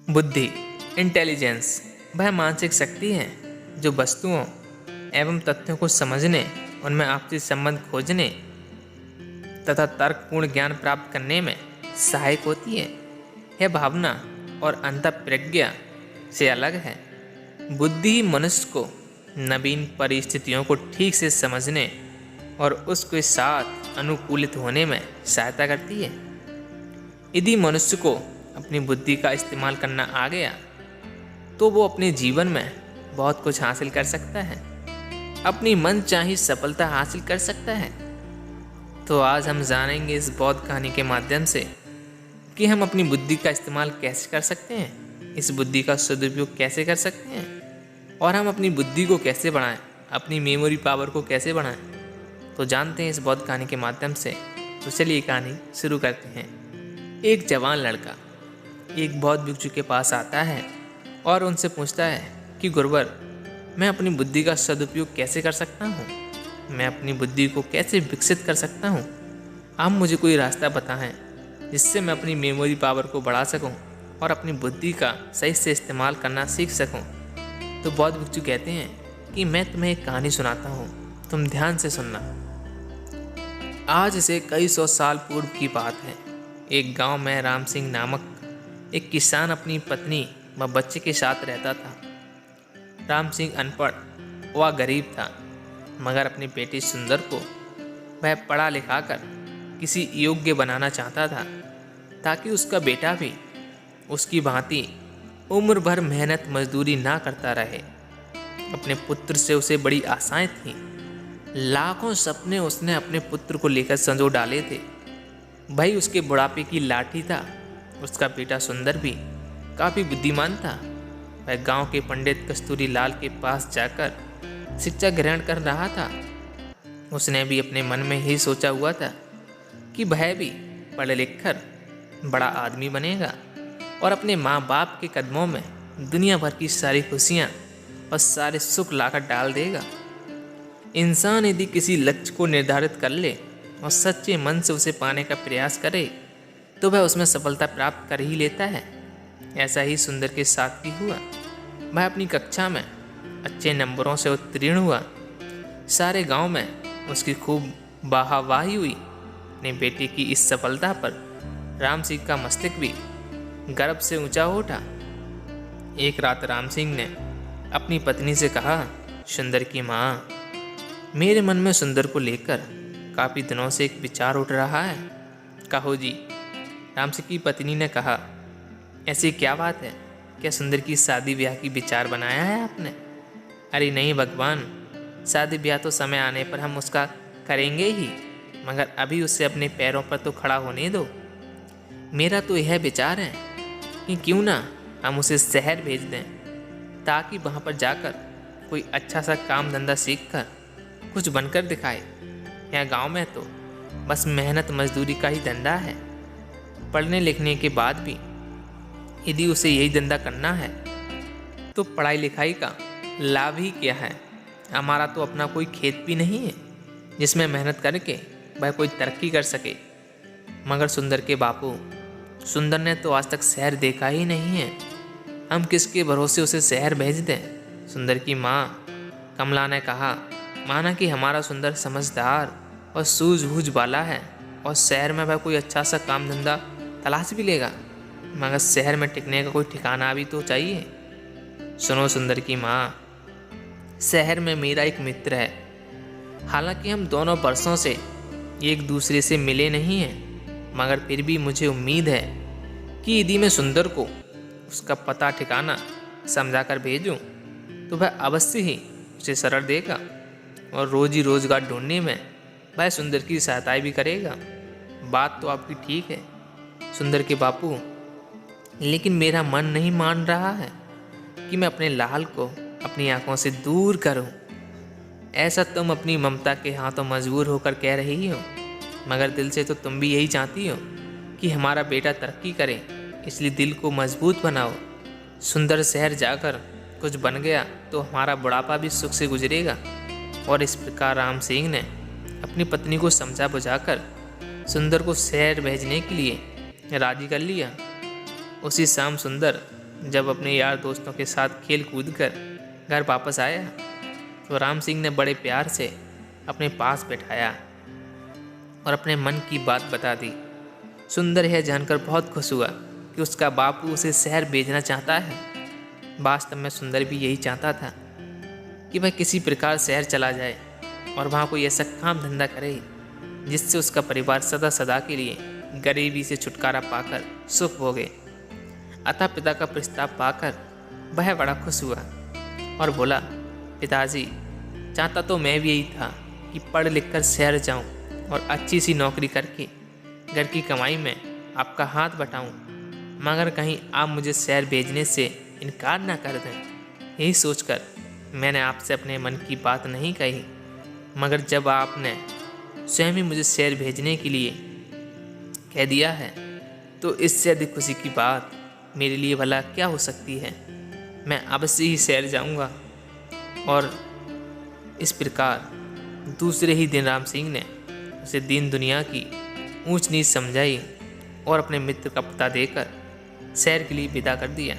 बुद्धि, इंटेलिजेंस वह मानसिक शक्ति है जो वस्तुओं एवं तथ्यों को समझने, उनमें आपसी संबंध खोजने तथा तर्कपूर्ण ज्ञान प्राप्त करने में सहायक होती है। यह भावना और अंतःप्रज्ञा से अलग है। बुद्धि मनुष्य को नवीन परिस्थितियों को ठीक से समझने और उसके साथ अनुकूलित होने में सहायता करती है। यदि मनुष्य को अपनी बुद्धि का इस्तेमाल करना आ गया तो वो अपने जीवन में बहुत कुछ हासिल कर सकता है, अपनी मनचाही सफलता हासिल कर सकता है। तो आज हम जानेंगे इस बौद्ध कहानी के माध्यम से कि हम अपनी बुद्धि का इस्तेमाल कैसे कर सकते हैं, इस बुद्धि का सदुपयोग कैसे कर सकते हैं और हम अपनी बुद्धि को कैसे बढ़ाएं, अपनी मेमोरी पावर को कैसे बढ़ाएं। तो जानते हैं इस बौद्ध कहानी के माध्यम से। तो चलिए कहानी शुरू करते हैं। एक जवान लड़का एक बौद्ध भिक्षु के पास आता है और उनसे पूछता है कि गुरुवर, मैं अपनी बुद्धि का सदुपयोग कैसे कर सकता हूँ, मैं अपनी बुद्धि को कैसे विकसित कर सकता हूँ। आप मुझे कोई रास्ता बताएं जिससे मैं अपनी मेमोरी पावर को बढ़ा सकूं और अपनी बुद्धि का सही से इस्तेमाल करना सीख सकूं। तो बौद्ध भिक्षु कहते हैं कि मैं तुम्हें एक कहानी सुनाता हूँ, तुम ध्यान से सुनना। आज से कई सौ साल पूर्व की बात है। एक गांव में राम सिंह नामक एक किसान अपनी पत्नी व बच्चे के साथ रहता था। राम सिंह अनपढ़ व गरीब था, मगर अपनी बेटी सुंदर को वह पढ़ा लिखा कर किसी योग्य बनाना चाहता था, ताकि उसका बेटा भी उसकी भांति उम्र भर मेहनत मजदूरी ना करता रहे। अपने पुत्र से उसे बड़ी आशाएं थीं। लाखों सपने उसने अपने पुत्र को लेकर संजो डाले थे। भाई उसके बुढ़ापे की लाठी था। उसका बेटा सुंदर भी काफ़ी बुद्धिमान था। वह गांव के पंडित कस्तूरी लाल के पास जाकर शिक्षा ग्रहण कर रहा था। उसने भी अपने मन में ही सोचा हुआ था कि वह भी पढ़ लिख कर बड़ा आदमी बनेगा और अपने माँ बाप के कदमों में दुनिया भर की सारी खुशियाँ और सारे सुख लाकर डाल देगा। इंसान यदि किसी लक्ष्य को निर्धारित कर ले और सच्चे मन से उसे पाने का प्रयास करे तो वह उसमें सफलता प्राप्त कर ही लेता है। ऐसा ही सुंदर के साथ भी हुआ। वह अपनी कक्षा में अच्छे नंबरों से उत्तीर्ण हुआ। सारे गांव में उसकी खूब वाहवाही हुई। अपने बेटे की इस सफलता पर राम सिंह का मस्तिष्क भी गर्व से ऊंचा हो उठा। एक रात राम सिंह ने अपनी पत्नी से कहा, सुंदर की माँ, मेरे मन में सुंदर को लेकर काफ़ी दिनों से एक विचार उठ रहा है। कहो जी। राम सिंह की पत्नी ने कहा, ऐसी क्या बात है, क्या सुंदर की शादी ब्याह की विचार बनाया है आपने? अरे नहीं भगवान, शादी ब्याह तो समय आने पर हम उसका करेंगे ही, मगर अभी उससे अपने पैरों पर तो खड़ा होने दो। मेरा तो यह विचार है कि क्यों ना हम उसे शहर भेज दें, ताकि वहाँ पर जाकर कोई अच्छा सा काम धंधा सीख कर कुछ बनकर दिखाए। यहाँ गांव में तो बस मेहनत मजदूरी का ही धंधा है। पढ़ने लिखने के बाद भी यदि उसे यही धंधा करना है तो पढ़ाई लिखाई का लाभ ही क्या है। हमारा तो अपना कोई खेत भी नहीं है जिसमें मेहनत करके वह कोई तरक्की कर सके। मगर सुंदर के बापू, सुंदर ने तो आज तक शहर देखा ही नहीं है, हम किसके भरोसे उसे शहर भेज दें? सुंदर की माँ कमला ने कहा, माना कि हमारा सुंदर समझदार और सूझबूझ वाला है और शहर में वह कोई अच्छा सा काम धंधा तलाश भी लेगा, मगर शहर में टिकने का कोई ठिकाना भी तो चाहिए। सुनो सुंदर की माँ, शहर में मेरा एक मित्र है। हालांकि हम दोनों बरसों से एक दूसरे से मिले नहीं हैं, मगर फिर भी मुझे उम्मीद है कि यदि मैं सुंदर को उसका पता ठिकाना समझाकर भेजूं तो वह अवश्य ही उसे शरण देगा और रोजी रोजगार ढूंढने में वह सुंदर की सहायता भी करेगा। बात तो आपकी ठीक है सुंदर के बापू, लेकिन मेरा मन नहीं मान रहा है कि मैं अपने लाल को अपनी आंखों से दूर करूं। ऐसा तुम अपनी ममता के हाथों मजबूर होकर कह रही हो, मगर दिल से तो तुम भी यही चाहती हो कि हमारा बेटा तरक्की करे, इसलिए दिल को मजबूत बनाओ। सुंदर शहर जाकर कुछ बन गया तो हमारा बुढ़ापा भी सुख से गुजरेगा। और इस प्रकार राम सिंह ने अपनी पत्नी को समझा बुझाकर सुंदर को शहर भेजने के लिए राजी कर लिया। उसी शाम सुंदर जब अपने यार दोस्तों के साथ खेल कूद कर घर वापस आया तो राम सिंह ने बड़े प्यार से अपने पास बैठाया और अपने मन की बात बता दी। सुंदर यह जानकर बहुत खुश हुआ कि उसका बापू उसे शहर भेजना चाहता है। वास्तव में सुंदर भी यही चाहता था कि वह किसी प्रकार शहर चला जाए और वहाँ कोई ऐसा काम धंधा करे जिससे उसका परिवार सदा सदा के लिए गरीबी से छुटकारा पाकर सुख भोगे। अतः पिता का प्रस्ताव पाकर वह बड़ा खुश हुआ और बोला, पिताजी, चाहता तो मैं भी यही था कि पढ़ लिख कर शहर जाऊँ और अच्छी सी नौकरी करके घर की कमाई में आपका हाथ बटाऊँ, मगर कहीं आप मुझे शहर भेजने से इनकार ना कर दें। यही सोचकर मैंने आपसे अपने मन की बात नहीं कही, मगर जब आपने स्वयं ही मुझे शहर भेजने के लिए कह दिया है तो इससे अधिक खुशी की बात मेरे लिए भला क्या हो सकती है। मैं अवश्य ही शहर जाऊंगा। और इस प्रकार दूसरे ही दिन राम सिंह ने उसे दीन दुनिया की ऊंच नीच समझाई और अपने मित्र का पता देकर शहर के लिए विदा कर दिया।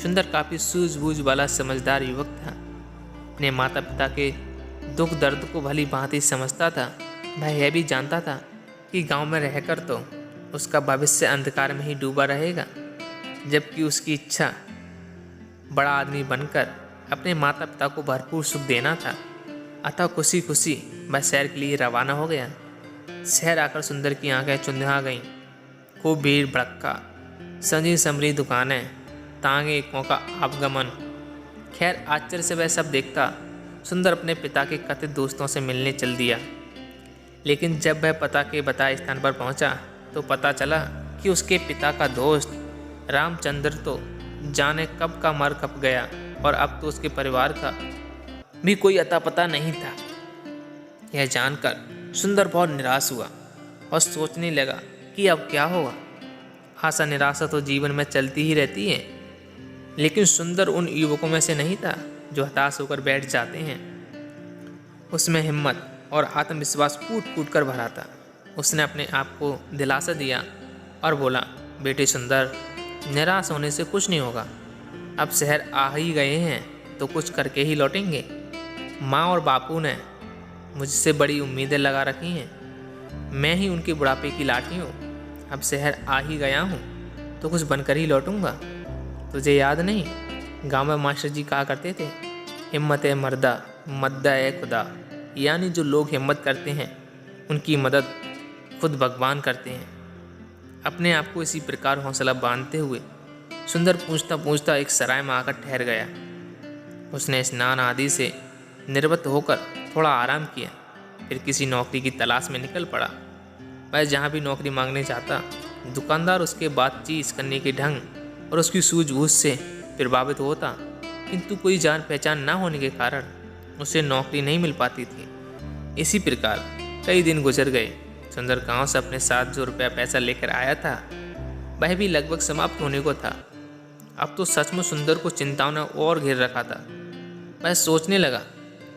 सुंदर काफ़ी सूझबूझ वाला समझदार युवक था। अपने माता पिता के दुख दर्द को भली भांति समझता था। वह यह भी जानता था कि गांव में रहकर तो उसका भविष्य अंधकार में ही डूबा रहेगा, जबकि उसकी इच्छा बड़ा आदमी बनकर अपने माता पिता को भरपूर सुख देना था। अतः खुशी खुशी वह शहर के लिए रवाना हो गया। शहर आकर सुंदर की आंखें चुंधिया गईं। खूब भीड़ भड़क्का, सजी समरी दुकानें, तांगे का आवागमन। खैर आश्चर्य से वह सब देखता सुंदर अपने पिता के कथित दोस्तों से मिलने चल दिया। लेकिन जब वह पता के बताए स्थान पर पहुंचा तो पता चला कि उसके पिता का दोस्त रामचंद्र तो जाने कब का मर कब गया और अब तो उसके परिवार का भी कोई अता पता नहीं था। यह जानकर सुंदर बहुत निराश हुआ और सोचने लगा कि अब क्या होगा। आशा निराशा तो जीवन में चलती ही रहती है, लेकिन सुंदर उन युवकों में से नहीं था जो हताश होकर बैठ जाते हैं। उसमें हिम्मत और आत्मविश्वास कूट कूट कर भरा था। उसने अपने आप को दिलासा दिया और बोला, बेटे सुंदर, निराश होने से कुछ नहीं होगा। अब शहर आ ही गए हैं तो कुछ करके ही लौटेंगे। माँ और बापू ने मुझसे बड़ी उम्मीदें लगा रखी हैं। मैं ही उनके बुढ़ापे की लाठी हूँ। अब शहर आ ही गया हूँ तो कुछ बनकर ही लौटूंगा। तुझे याद नहीं, गांव में मास्टर जी कहा करते थे, हिम्मत है मर्दा, मद्दा है खुदा। यानी जो लोग हिम्मत करते हैं उनकी मदद खुद भगवान करते हैं। अपने आप को इसी प्रकार हौसला बांधते हुए सुंदर पूछता पूछता एक सराय में आकर ठहर गया। उसने स्नान आदि से निवृत्त होकर थोड़ा आराम किया, फिर किसी नौकरी की तलाश में निकल पड़ा। वह जहाँ भी नौकरी मांगने जाता, दुकानदार उसके बातचीत करने के ढंग और उसकी सूझबूझ से प्रभावित होता, किंतु कोई जान पहचान न होने के कारण उसे नौकरी नहीं मिल पाती थी। इसी प्रकार कई दिन गुजर गए। सुंदर गांव से अपने साथ जो रुपया पैसा लेकर आया था वह भी लगभग समाप्त होने को था। अब तो सचमुच सुंदर को चिंताओं ने और घेर रखा था। वह सोचने लगा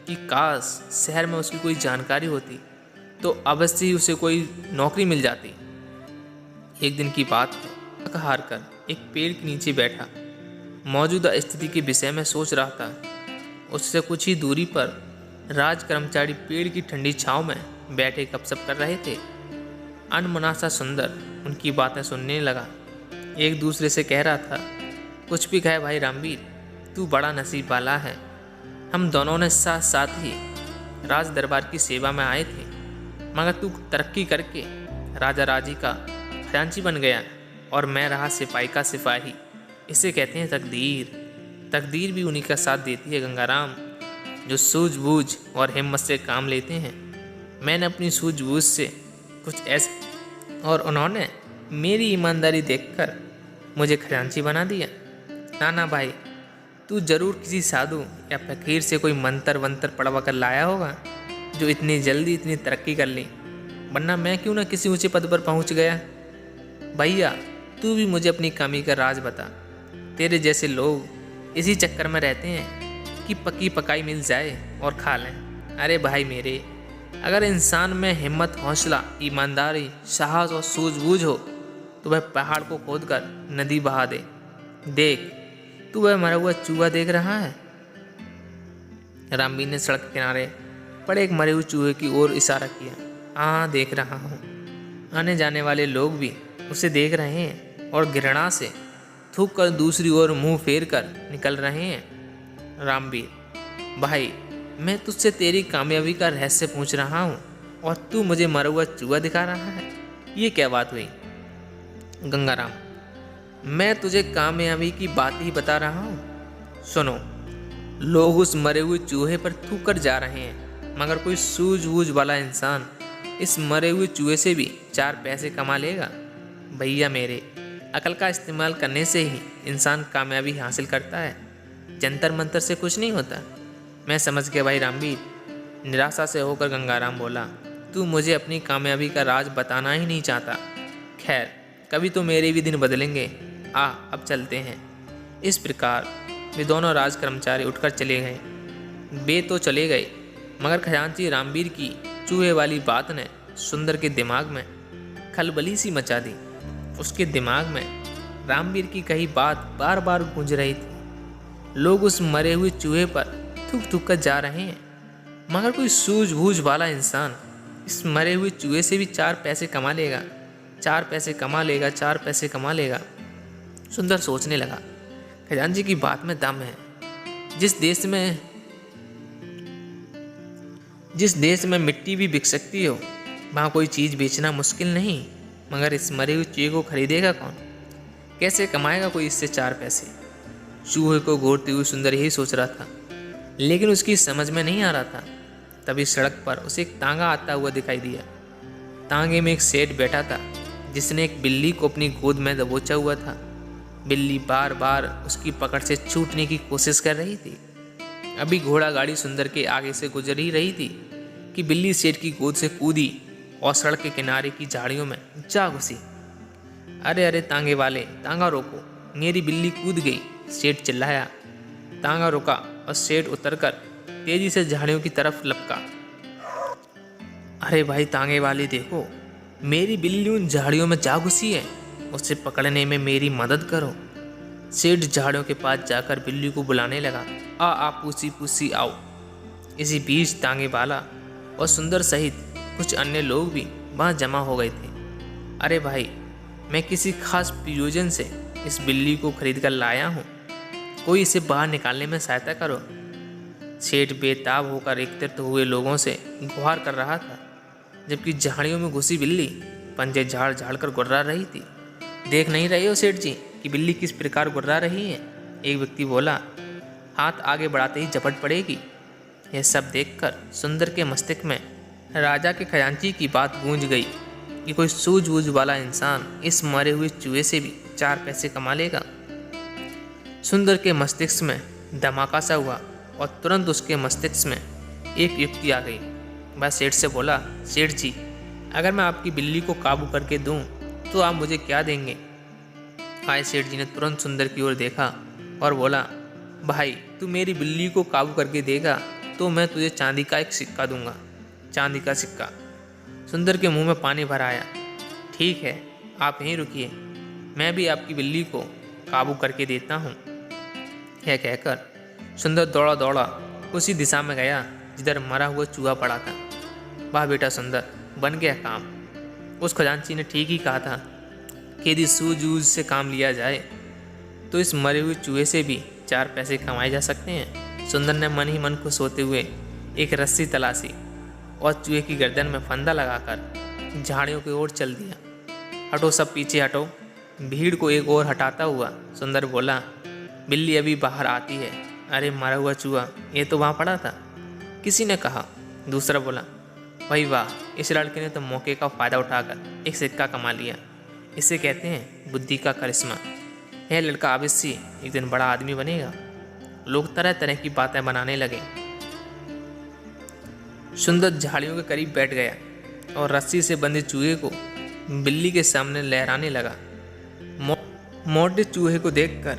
कि काश शहर में उसकी कोई जानकारी होती तो अवश्य ही उसे कोई नौकरी मिल जाती। एक दिन की बात है, थक हार कर एक पेड़ के नीचे बैठा मौजूदा स्थिति के विषय में सोच रहा था। उससे कुछ ही दूरी पर राज कर्मचारी पेड़ की ठंडी छांव में बैठे गपशप कर रहे थे। अनमनासा सुंदर उनकी बातें सुनने लगा। एक दूसरे से कह रहा था, कुछ भी कहे भाई रामवीर, तू बड़ा नसीब वाला है। हम दोनों ने साथ साथ ही राज दरबार की सेवा में आए थे, मगर तू तरक्की करके राजा राजी का खजांची बन गया और मैं रहा सिपाही का सिपाही। इसे कहते हैं तकदीर। तकदीर भी उन्हीं का साथ देती है गंगाराम, जो सूझबूझ और हिम्मत से काम लेते हैं। मैंने अपनी सूझबूझ से कुछ ऐसे और उन्होंने मेरी ईमानदारी देखकर मुझे खजांची बना दिया। ना भाई, तू जरूर किसी साधु या फकीर से कोई मंत्र वंत्र पढ़वा कर लाया होगा जो इतनी जल्दी इतनी तरक्की कर ली, वरना मैं क्यों ना किसी ऊंचे पद पर पहुंच गया। भैया, तू भी मुझे अपनी कमी का राज बता। तेरे जैसे लोग इसी चक्कर में रहते हैं कि पकी पकाई मिल जाए और खा लें। अरे भाई मेरे, अगर इंसान में हिम्मत, हौसला, ईमानदारी, साहस और सूझबूझ हो तो वह पहाड़ को खोदकर नदी बहा दे, देख, तू वह मरा हुआ चूहा देख रहा है? रामवीर ने सड़क के किनारे पड़े एक मरे हुए चूहे की ओर इशारा किया। हाँ, देख रहा हूँ। आने जाने वाले लोग भी उसे देख रहे हैं और घृणा से थूक कर दूसरी ओर मुंह फेर कर निकल रहे हैं। रामवीर, भाई, मैं तुझसे तेरी कामयाबी का रहस्य पूछ रहा हूँ और तू मुझे मरा हुआ चूहा दिखा रहा है। ये क्या बात हुई? गंगाराम, मैं तुझे कामयाबी की बात ही बता रहा हूँ। सुनो, लोग उस मरे हुए चूहे पर थूक कर जा रहे हैं, मगर कोई सूझबूझ वाला इंसान इस मरे हुए चूहे से भी 4 पैसे कमा लेगा। भैया मेरे, अकल का इस्तेमाल करने से ही इंसान कामयाबी हासिल करता है, जंतर मंतर से कुछ नहीं होता। मैं समझ गया भाई रामवीर। निराशा से होकर गंगाराम बोला, तू मुझे अपनी कामयाबी का राज बताना ही नहीं चाहता। खैर, कभी तो मेरे भी दिन बदलेंगे। अब चलते हैं। इस प्रकार वे दोनों राज कर्मचारी उठकर चले गए। वे तो चले गए, मगर खजांची रामवीर की चूहे वाली बात ने सुंदर के दिमाग में खलबली सी मचा दी। उसके दिमाग में रामवीर की कही बात बार बार गूंज रही थी। लोग उस मरे हुए चूहे पर थूक थूक कर जा रहे हैं, मगर कोई सूझबूझ वाला इंसान इस मरे हुए चूहे से भी 4 पैसे कमा लेगा। 4 पैसे कमा लेगा, 4 पैसे कमा लेगा। सुंदर सोचने लगा, खजांची की बात में दम है। जिस देश में मिट्टी भी बिक सकती हो, वहाँ कोई चीज़ बेचना मुश्किल नहीं। मगर इस मरे हुए चूहे को खरीदेगा कौन? कैसे कमाएगा कोई इससे 4 पैसे? चूहे को घूरते हुए सुंदर यही सोच रहा था, लेकिन उसकी समझ में नहीं आ रहा था। तभी सड़क पर उसे एक तांगा आता हुआ दिखाई दिया। तांगे में एक सेठ बैठा था, जिसने एक बिल्ली को अपनी गोद में दबोचा हुआ था। बिल्ली बार बार उसकी पकड़ से छूटने की कोशिश कर रही थी। अभी घोड़ा गाड़ी सुंदर के आगे से गुजर ही रही थी कि बिल्ली सेठ की गोद से कूदी और सड़क के किनारे की झाड़ियों में जा घुसी। अरे अरे तांगे वाले, तांगा रोको, मेरी बिल्ली कूद गई, सेठ चिल्लाया। तांगा रुका और सेठ उतरकर तेजी से झाड़ियों की तरफ लपका। अरे भाई तांगे वाले, देखो, मेरी बिल्ली उन झाड़ियों में जा घुसी है, उसे पकड़ने में मेरी मदद करो। सेठ झाड़ियों के पास जाकर बिल्ली को बुलाने लगा। आ पूसी पूसी आओ। इसी बीच तांगे वाला और सुंदर सहित कुछ अन्य लोग भी वहाँ जमा हो गए थे। अरे भाई, मैं किसी खास प्रयोजन से इस बिल्ली को खरीद कर लाया हूँ, कोई इसे बाहर निकालने में सहायता करो। सेठ बेताब होकर एकत्रित हुए लोगों से गुहार कर रहा था, जबकि झाड़ियों में घुसी बिल्ली पंजे झाड़ झाड़ कर गुर्रा रही थी। देख नहीं रहे हो सेठ जी कि बिल्ली किस प्रकार गुर्रा रही है? एक व्यक्ति बोला। हाथ आगे बढ़ाते ही झपट पड़ेगी। यह सब देखकर सुंदर के मस्तिष्क में राजा के खजांची की बात गूंज गई कि कोई सूझबूझ वाला इंसान इस मरे हुए चूहे से भी 4 पैसे कमा लेगा। सुंदर के मस्तिष्क में धमाका सा हुआ और तुरंत उसके मस्तिष्क में एक युक्ति आ गई। वह सेठ से बोला, सेठ जी, अगर मैं आपकी बिल्ली को काबू करके दूं तो आप मुझे क्या देंगे? आए सेठ जी ने तुरंत सुंदर की ओर देखा और बोला, भाई, तू मेरी बिल्ली को काबू करके देगा तो मैं तुझे चांदी का एक सिक्का दूंगा। चांदी का सिक्का। सुंदर के मुंह में पानी भर आया। ठीक है, आप यहीं रुकिए, मैं भी आपकी बिल्ली को काबू करके देता हूँ। यह कहकर सुंदर दौड़ा दौड़ा उसी दिशा में गया जिधर मरा हुआ चूहा पड़ा था। वाह बेटा सुंदर, बन गया काम। उस खजांची ने ठीक ही कहा था कि यदि सूझबूझ से काम लिया जाए तो इस मरे हुए चूहे से भी 4 पैसे कमाए जा सकते हैं। सुंदर ने मन ही मन खुश होते हुए एक रस्सी तलाशी और चूहे की गर्दन में फंदा लगाकर झाड़ियों की ओर चल दिया। हटो सब, पीछे हटो। भीड़ को एक ओर हटाता हुआ सुंदर बोला, बिल्ली अभी बाहर आती है। अरे मरा हुआ चूहा, ये तो वहाँ पड़ा था, किसी ने कहा। दूसरा बोला, भाई वाह, इस लड़के ने तो मौके का फ़ायदा उठाकर एक सिक्का कमा लिया। इसे कहते हैं बुद्धि का करिश्मा। यह लड़का अवश्य एक दिन बड़ा आदमी बनेगा। लोग तरह तरह की बातें बनाने लगे। सुंदर झाड़ियों के करीब बैठ गया और रस्सी से बंधे चूहे को बिल्ली के सामने लहराने लगा। मोटे चूहे को देखकर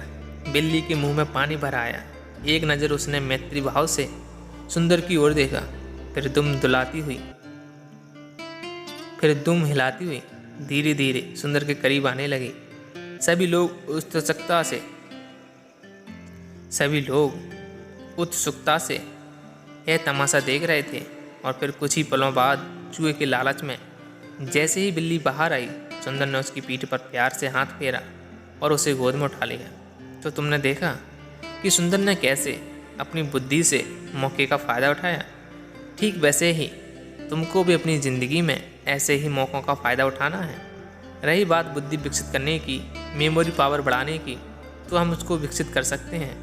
बिल्ली के मुंह में पानी भर आया। एक नज़र उसने मैत्री भाव से सुंदर की ओर देखा, फिर दुम हिलाती हुई धीरे धीरे सुंदर के करीब आने लगी। सभी लोग उत्सुकता से सभी लोग उत्सुकता से यह तमाशा देख रहे थे और फिर कुछ ही पलों बाद चूहे के लालच में जैसे ही बिल्ली बाहर आई, सुंदर ने उसकी पीठ पर प्यार से हाथ फेरा और उसे गोद में उठा लिया। तो तुमने देखा कि सुंदर ने कैसे अपनी बुद्धि से मौके का फ़ायदा उठाया। ठीक वैसे ही तुमको भी अपनी ज़िंदगी में ऐसे ही मौक़ों का फ़ायदा उठाना है। रही बात बुद्धि विकसित करने की, मेमोरी पावर बढ़ाने की, तो हम उसको विकसित कर सकते हैं।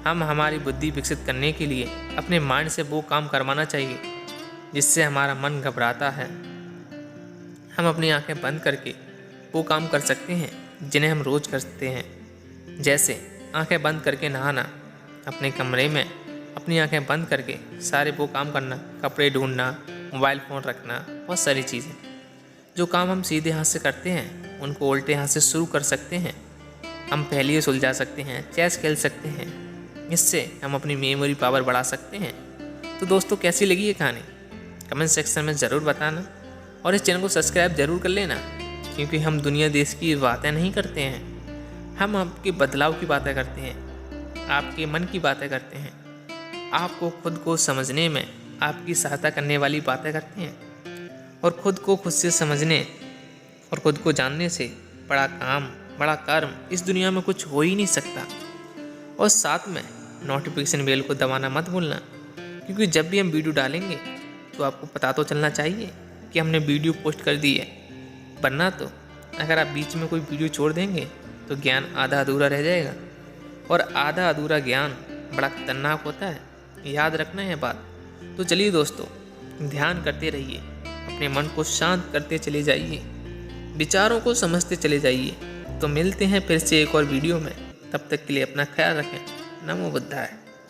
हम हमारी बुद्धि विकसित करने के लिए अपने माइंड से वो काम करवाना चाहिए जिससे हमारा मन घबराता है। हम अपनी आंखें बंद करके वो काम कर सकते हैं जिन्हें हम रोज़ करते हैं, जैसे आंखें बंद करके नहाना, अपने कमरे में अपनी आंखें बंद करके सारे वो काम करना, कपड़े ढूंढना, मोबाइल फ़ोन रखना, बहुत सारी चीज़ें। जो काम हम सीधे हाथ से करते हैं उनको उल्टे हाथ से शुरू कर सकते हैं। हम पहेलियाँ सुलझा सकते हैं, चेस खेल सकते हैं। इससे हम अपनी मेमोरी पावर बढ़ा सकते हैं। तो दोस्तों, कैसी लगी ये कहानी कमेंट सेक्शन में ज़रूर बताना और इस चैनल को सब्सक्राइब ज़रूर कर लेना, क्योंकि हम दुनिया देश की बातें नहीं करते हैं, हम आपके बदलाव की बातें करते हैं, आपके मन की बातें करते हैं, आपको खुद को समझने में आपकी सहायता करने वाली बातें करते हैं। और खुद को खुद से समझने और खुद को जानने से बड़ा काम, बड़ा कर्म इस दुनिया में कुछ हो ही नहीं सकता। और साथ में नोटिफिकेशन बेल को दबाना मत भूलना, क्योंकि जब भी हम वीडियो डालेंगे तो आपको पता तो चलना चाहिए कि हमने वीडियो पोस्ट कर दी है। वरना तो अगर आप बीच में कोई वीडियो छोड़ देंगे तो ज्ञान आधा अधूरा रह जाएगा, और आधा अधूरा ज्ञान बड़ा खतरनाक होता है। याद रखना है बात। तो चलिए दोस्तों, ध्यान करते रहिए, अपने मन को शांत करते चले जाइए, विचारों को समझते चले जाइए। तो मिलते हैं फिर से एक और वीडियो में। तब तक के लिए अपना ख्याल रखें। नमो बुद्धाय।